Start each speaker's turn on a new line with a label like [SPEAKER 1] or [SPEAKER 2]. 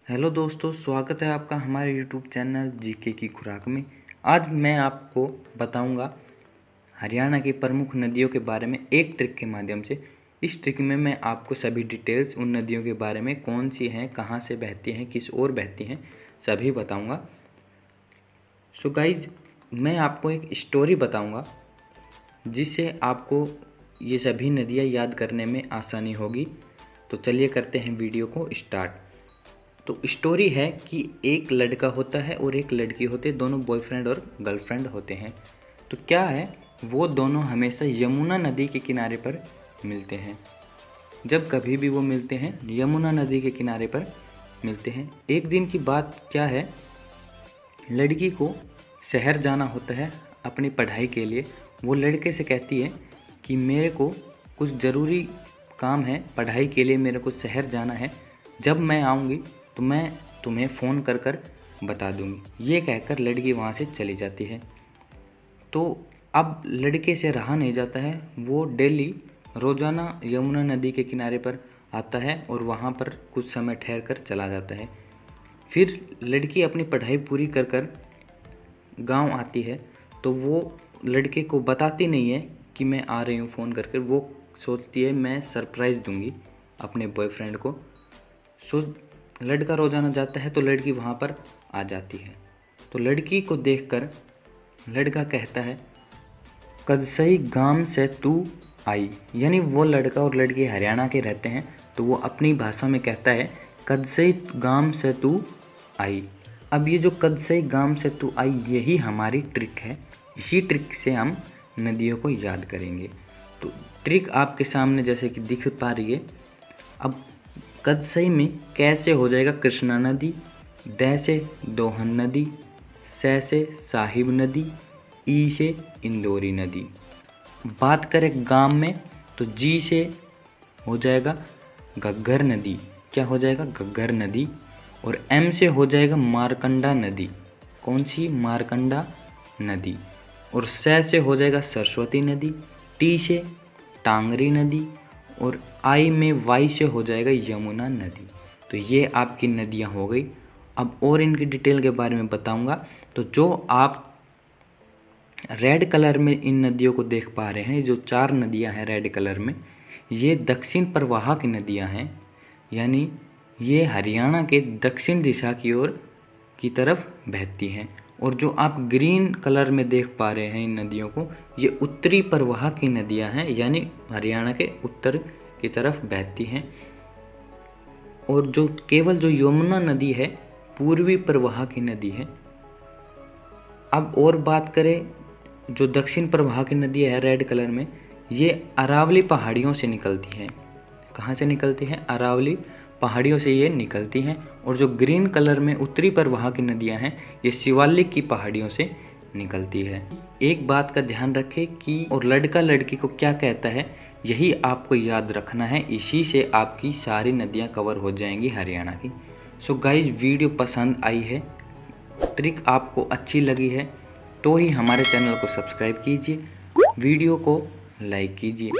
[SPEAKER 1] Hello दोस्तों, स्वागत है आपका हमारे यूट्यूब चैनल जीके की खुराक में। आज मैं आपको बताऊंगा हरियाणा की प्रमुख नदियों के बारे में एक ट्रिक के माध्यम से। इस ट्रिक में मैं आपको सभी डिटेल्स उन नदियों के बारे में, कौन सी हैं, कहां से बहती हैं, किस ओर बहती हैं, सभी बताऊंगा। सो गाइज, मैं आपको एक स्टोरी बताऊंगा जिससे आपको ये सभी नदियाँ याद करने में आसानी होगी। तो चलिए करते हैं वीडियो को स्टार्ट। तो स्टोरी है कि एक लड़का होता है और एक लड़की होती है, दोनों बॉयफ्रेंड और गर्लफ्रेंड होते हैं। तो क्या है, वो दोनों हमेशा यमुना नदी के किनारे पर मिलते हैं। जब कभी भी वो मिलते हैं यमुना नदी के किनारे पर मिलते हैं। एक दिन की बात क्या है, लड़की को शहर जाना होता है अपनी पढ़ाई के लिए। वो लड़के से कहती है कि मेरे को कुछ ज़रूरी काम है, पढ़ाई के लिए मेरे को शहर जाना है, जब मैं आऊँगी तो मैं तुम्हें फ़ोन कर कर बता दूँगी। ये कहकर लड़की वहाँ से चली जाती है। तो अब लड़के से रहा नहीं जाता है, वो डेली रोज़ाना यमुना नदी के किनारे पर आता है और वहाँ पर कुछ समय ठहर कर चला जाता है। फिर लड़की अपनी पढ़ाई पूरी कर कर गाँव आती है, तो वो लड़के को बताती नहीं है कि मैं आ रही हूँ फ़ोन करके। वो सोचती है मैं सरप्राइज़ दूँगी अपने बॉयफ्रेंड को। सो लड़का रोज़ाना जाता है तो लड़की वहाँ पर आ जाती है। तो लड़की को देखकर लड़का कहता है कदसई गांव से तू आई। यानी वो लड़का और लड़की हरियाणा के रहते हैं, तो वो अपनी भाषा में कहता है कदसई गांव से तू आई। अब ये जो कदसई गांव से तू आई, यही हमारी ट्रिक है। इसी ट्रिक से हम नदियों को याद करेंगे। तो ट्रिक आपके सामने जैसे कि दिख पा रही है। अब कदसई में कैसे हो जाएगा कृष्णा नदी, द से दोहन नदी, स से साहिब नदी, ई से इंदौरी नदी। बात करें गांव में तो जी से हो जाएगा घग्गर नदी। क्या हो जाएगा? घग्गर नदी। और एम से हो जाएगा मारकंडा नदी। कौन सी? मारकंडा नदी। और स से हो जाएगा सरस्वती नदी, टी से टांगरी नदी, और आई में वाई से हो जाएगा यमुना नदी। तो ये आपकी नदियाँ हो गई। अब और इनकी डिटेल के बारे में बताऊंगा। तो जो आप रेड कलर में इन नदियों को देख पा रहे हैं, जो 4 नदियाँ हैं रेड कलर में, ये दक्षिण प्रवाह की नदियाँ हैं। यानी ये हरियाणा के दक्षिण दिशा की ओर की तरफ बहती हैं। और जो आप ग्रीन कलर में देख पा रहे हैं इन नदियों को, ये उत्तरी प्रवाह की नदियां हैं, यानी हरियाणा के उत्तर की तरफ बहती हैं। और जो केवल जो यमुना नदी है, पूर्वी प्रवाह की नदी है। अब और बात करें, जो दक्षिण प्रवाह की नदी है रेड कलर में, ये अरावली पहाड़ियों से निकलती हैं। कहाँ से निकलती हैं? अरावली पहाड़ियों से ये निकलती हैं। और जो ग्रीन कलर में उत्तरी प्रवाह की नदियां हैं, ये शिवालिक की पहाड़ियों से निकलती है। एक बात का ध्यान रखें कि और लड़का लड़की को क्या कहता है, यही आपको याद रखना है। इसी से आपकी सारी नदियां कवर हो जाएंगी हरियाणा की। सो गाइज, वीडियो पसंद आई है, ट्रिक आपको अच्छी लगी है, तो ही हमारे चैनल को सब्सक्राइब कीजिए, वीडियो को लाइक कीजिए।